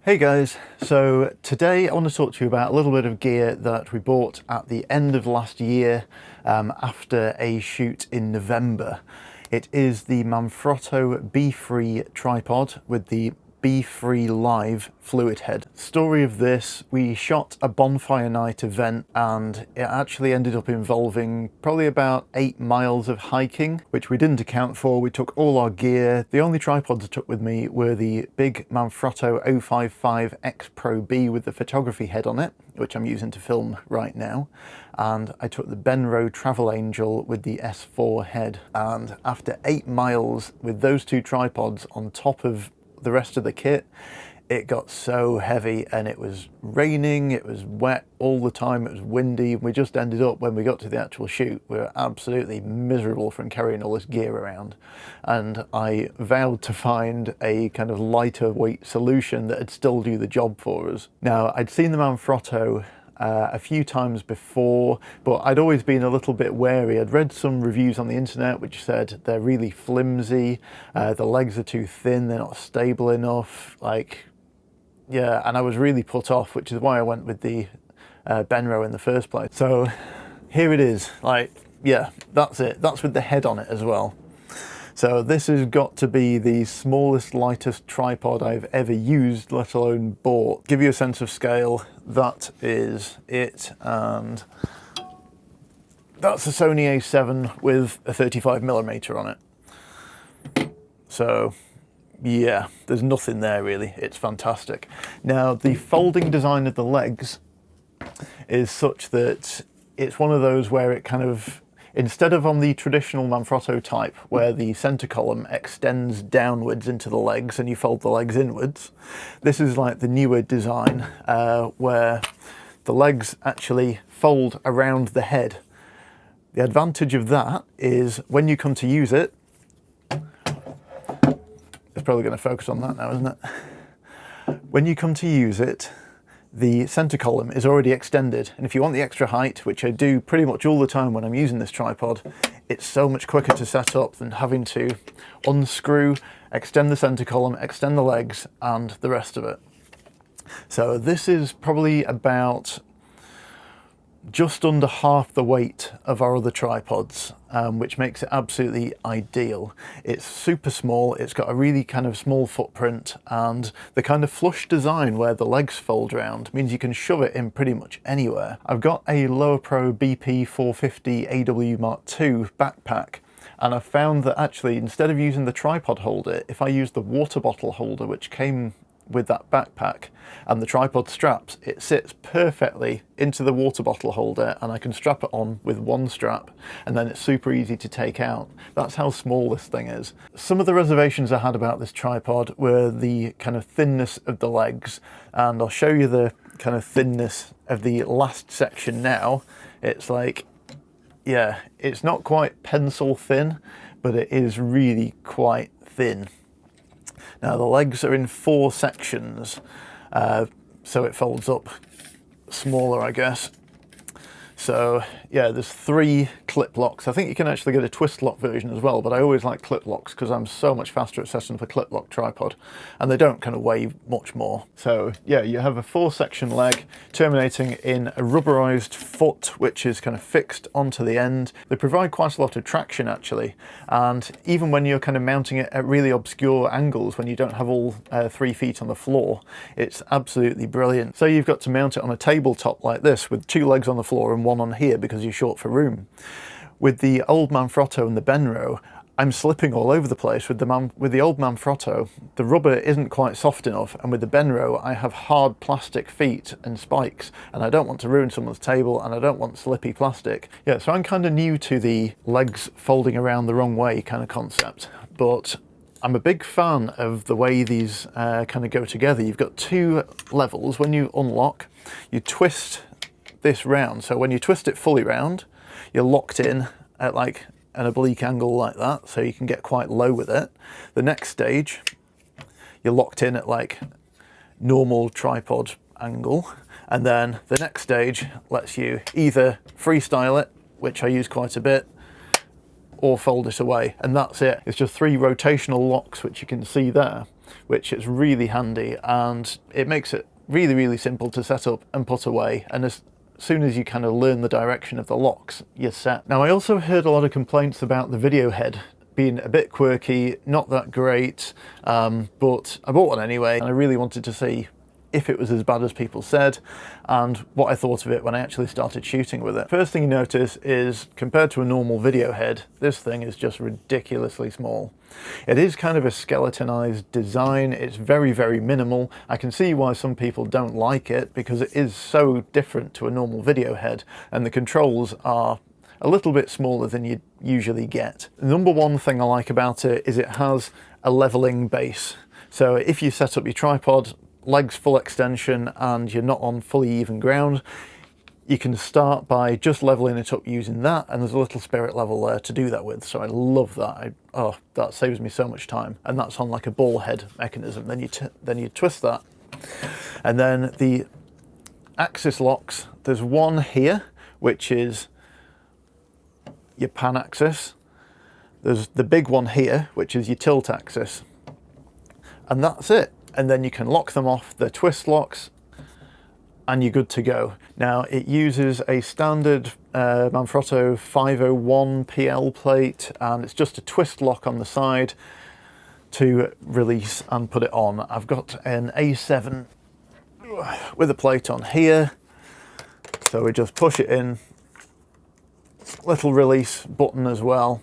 Hey guys, so today I want to talk to you about a little bit of gear that we bought at the end of last year after a shoot in November. It is the Manfrotto Befree tripod with the Befree Live fluid head. Story of this, we shot a bonfire night event and it actually ended up involving probably about 8 miles of hiking, which we didn't account for. We took all our gear. The only tripods I took with me were the big Manfrotto 055 X Pro B with the photography head on it, which I'm using to film right now. And I took the Benro Travel Angel with the S4 head. And after 8 miles with those two tripods on top of the rest of the kit, it got so heavy and it was raining, it was wet all the time, it was windy. We just ended up, when we got to the actual shoot, we were absolutely miserable from carrying all this gear around. And I vowed to find a kind of lighter weight solution that would still do the job for us. Now, I'd seen the Manfrotto a few times before, but I'd always been a little bit wary. I'd read some reviews on the internet which said they're really flimsy, the legs are too thin, they're not stable enough, yeah, and I was really put off, which is why I went with the Benro in the first place. So here it is, yeah, that's it. That's with the head on it as well. So this has got to be the smallest, lightest tripod I've ever used, let alone bought. Give you a sense of scale, that is it, and that's a Sony A7 with a 35mm on it. So yeah, there's nothing there really, it's fantastic. Now the folding design of the legs is such that it's one of those where it kind of, instead of on the traditional Manfrotto type where the center column extends downwards into the legs and you fold the legs inwards, this is like the newer design where the legs actually fold around the head. The advantage of that is when you come to use it, it's probably going to focus on that now, isn't it? When you come to use it, the center column is already extended, and if you want the extra height, which I do pretty much all the time when I'm using this tripod, it's so much quicker to set up than having to unscrew, extend the center column, extend the legs, and the rest of it. So this is probably about just under half the weight of our other tripods, which makes it absolutely ideal. It's super small, it's got a really kind of small footprint, and the kind of flush design where the legs fold round means you can shove it in pretty much anywhere. I've got a Lowepro BP 450 AW Mark II backpack, and I've found that actually instead of using the tripod holder, if I use the water bottle holder which came with that backpack and the tripod straps, it sits perfectly into the water bottle holder and I can strap it on with one strap and then it's super easy to take out. That's how small this thing is. Some of the reservations I had about this tripod were the kind of thinness of the legs, and I'll show you the kind of thinness of the last section now. It's like, yeah, it's not quite pencil thin, but it is really quite thin. Now the legs are in 4 sections, so it folds up smaller, I guess. So yeah, there's 3 clip locks. I think you can actually get a twist lock version as well, but I always like clip locks because I'm so much faster at setting up a clip lock tripod, and they don't kind of weigh much more. So yeah, you have a 4-section leg terminating in a rubberized foot, which is kind of fixed onto the end. They provide quite a lot of traction actually, and even when you're kind of mounting it at really obscure angles, when you don't have all 3 feet on the floor, it's absolutely brilliant. So you've got to mount it on a tabletop like this with 2 legs on the floor and 1 on here because you're short for room. With the old Manfrotto and the Benro, I'm slipping all over the place. With the old Manfrotto, the rubber isn't quite soft enough, and with the Benro I have hard plastic feet and spikes, and I don't want to ruin someone's table and I don't want slippy plastic. Yeah, so I'm kind of new to the legs folding around the wrong way kind of concept, but I'm a big fan of the way these kind of go together. You've got 2 levels. When you unlock, you twist this round, so when you twist it fully round, you're locked in at like an oblique angle like that, so you can get quite low with it. The next stage, you're locked in at like normal tripod angle, and then the next stage lets you either freestyle it, which I use quite a bit, or fold it away, and that's it. It's just 3 rotational locks, which you can see there. which is really handy, and it makes it really, really simple to set up and put away. And as soon as you kind of learn the direction of the locks, you're set. Now, I also heard a lot of complaints about the video head being a bit quirky, not that great, but I bought one anyway, and I really wanted to see if it was as bad as people said, and what I thought of it when I actually started shooting with it. First thing you notice is, compared to a normal video head, this thing is just ridiculously small. It is kind of a skeletonized design. It's very, very minimal. I can see why some people don't like it, because it is so different to a normal video head, and the controls are a little bit smaller than you'd usually get. The number one thing I like about it is it has a leveling base. So if you set up your tripod, legs full extension, and you're not on fully even ground, you can start by just leveling it up using that, and there's a little spirit level there to do that with. So I love that. Oh, that saves me so much time. And that's on like a ball head mechanism. Then you twist that, and then the axis locks. There's one here, which is your pan axis. There's the big one here, which is your tilt axis, and that's it. And then you can lock them off, the twist locks, and you're good to go. Now, it uses a standard Manfrotto 501 PL plate, and it's just a twist lock on the side to release and put it on. I've got an A7 with a plate on here, so we just push it in, little release button as well,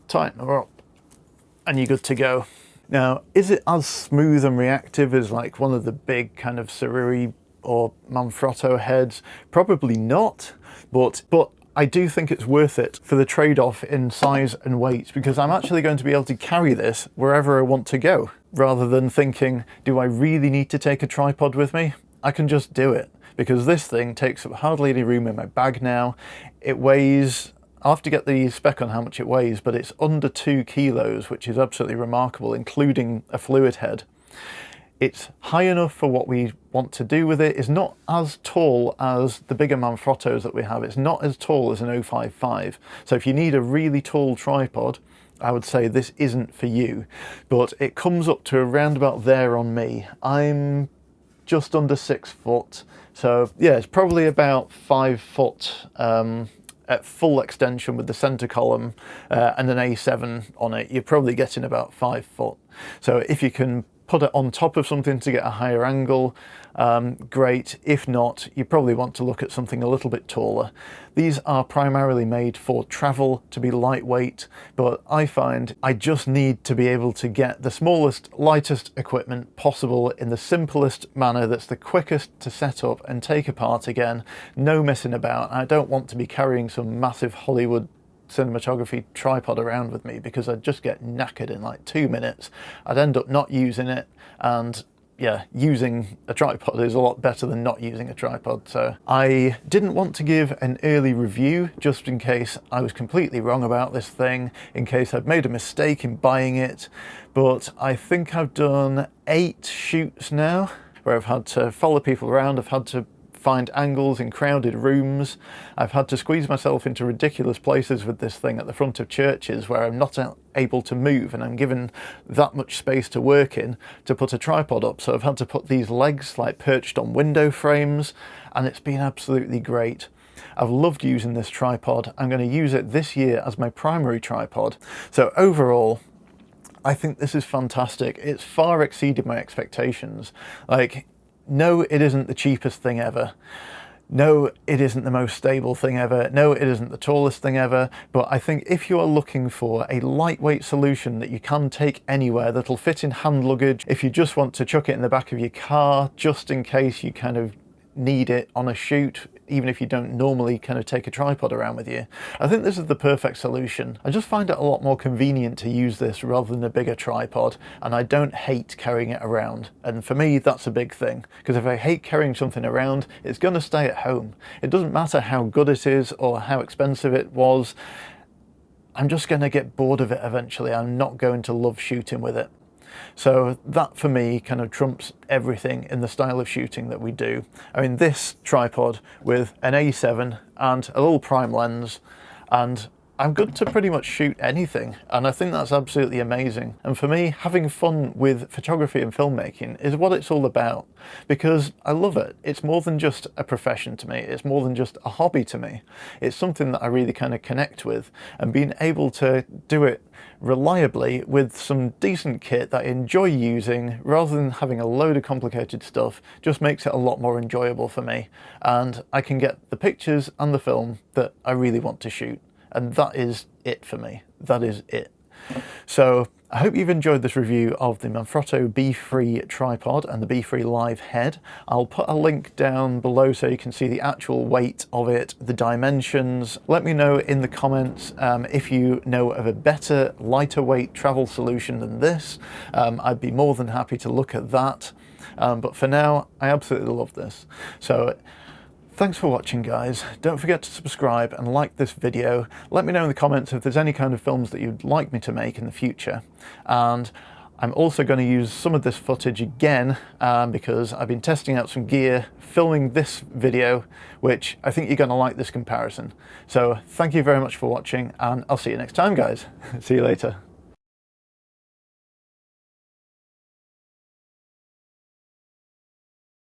tighten her up, and you're good to go. Now, is it as smooth and reactive as like one of the big kind of Seruri or Manfrotto heads? Probably not, but I do think it's worth it for the trade-off in size and weight, because I'm actually going to be able to carry this wherever I want to go, rather than thinking, do I really need to take a tripod with me? I can just do it, because this thing takes up hardly any room in my bag now. It weighs, I'll have to get the spec on how much it weighs, but it's under 2 kilos, which is absolutely remarkable, including a fluid head. It's high enough for what we want to do with it. It's not as tall as the bigger Manfrottos that we have. It's not as tall as an 055. So if you need a really tall tripod, I would say this isn't for you, but it comes up to around about there on me. I'm just under 6 foot. So yeah, it's probably about 5 foot, at full extension with the center column and an A7 on it. You're probably getting about 5 foot. So if you can put it on top of something to get a higher angle, great. If not, you probably want to look at something a little bit taller. These are primarily made for travel, to be lightweight, but I find I just need to be able to get the smallest, lightest equipment possible in the simplest manner that's the quickest to set up and take apart again. No messing about. I don't want to be carrying some massive Hollywood cinematography tripod around with me, because I'd just get knackered in like 2 minutes. I'd end up not using it, and yeah, using a tripod is a lot better than not using a tripod. So I didn't want to give an early review, just in case I was completely wrong about this thing, in case I'd made a mistake in buying it. But I think I've done 8 shoots now, where I've had to follow people around, I've had to find angles in crowded rooms. I've had to squeeze myself into ridiculous places with this thing at the front of churches where I'm not able to move, and I'm given that much space to work in to put a tripod up. So I've had to put these legs like perched on window frames, and it's been absolutely great. I've loved using this tripod. I'm going to use it this year as my primary tripod. So overall, I think this is fantastic. It's far exceeded my expectations. Like, no, it isn't the cheapest thing ever. No, it isn't the most stable thing ever. No, it isn't the tallest thing ever. But I think if you are looking for a lightweight solution that you can take anywhere, that'll fit in hand luggage, if you just want to chuck it in the back of your car, just in case you kind of need it on a shoot, even if you don't normally kind of take a tripod around with you, I think this is the perfect solution. I just find it a lot more convenient to use this rather than a bigger tripod, and I don't hate carrying it around. And for me, that's a big thing, because if I hate carrying something around, it's going to stay at home. It doesn't matter how good it is or how expensive it was. I'm just going to get bored of it eventually. I'm not going to love shooting with it. So that for me kind of trumps everything in the style of shooting that we do. I mean, this tripod with an A7 and a little prime lens and I'm good to pretty much shoot anything, and I think that's absolutely amazing. And for me, having fun with photography and filmmaking is what it's all about, because I love it. It's more than just a profession to me, it's more than just a hobby to me. It's something that I really kind of connect with, and being able to do it reliably with some decent kit that I enjoy using rather than having a load of complicated stuff just makes it a lot more enjoyable for me, and I can get the pictures and the film that I really want to shoot. And that is it for me. That is it. So I hope you've enjoyed this review of the Manfrotto Befree tripod and the Befree Live head. I'll put a link down below so you can see the actual weight of it, the dimensions. Let me know in the comments if you know of a better, lighter weight travel solution than this. I'd be more than happy to look at that. But for now, I absolutely love this. So thanks for watching, guys. Don't forget to subscribe and like this video. Let me know in the comments if there's any kind of films that you'd like me to make in the future. And I'm also going to use some of this footage again because I've been testing out some gear, filming this video, which I think you're going to like this comparison. So thank you very much for watching, and I'll see you next time, guys. See you later.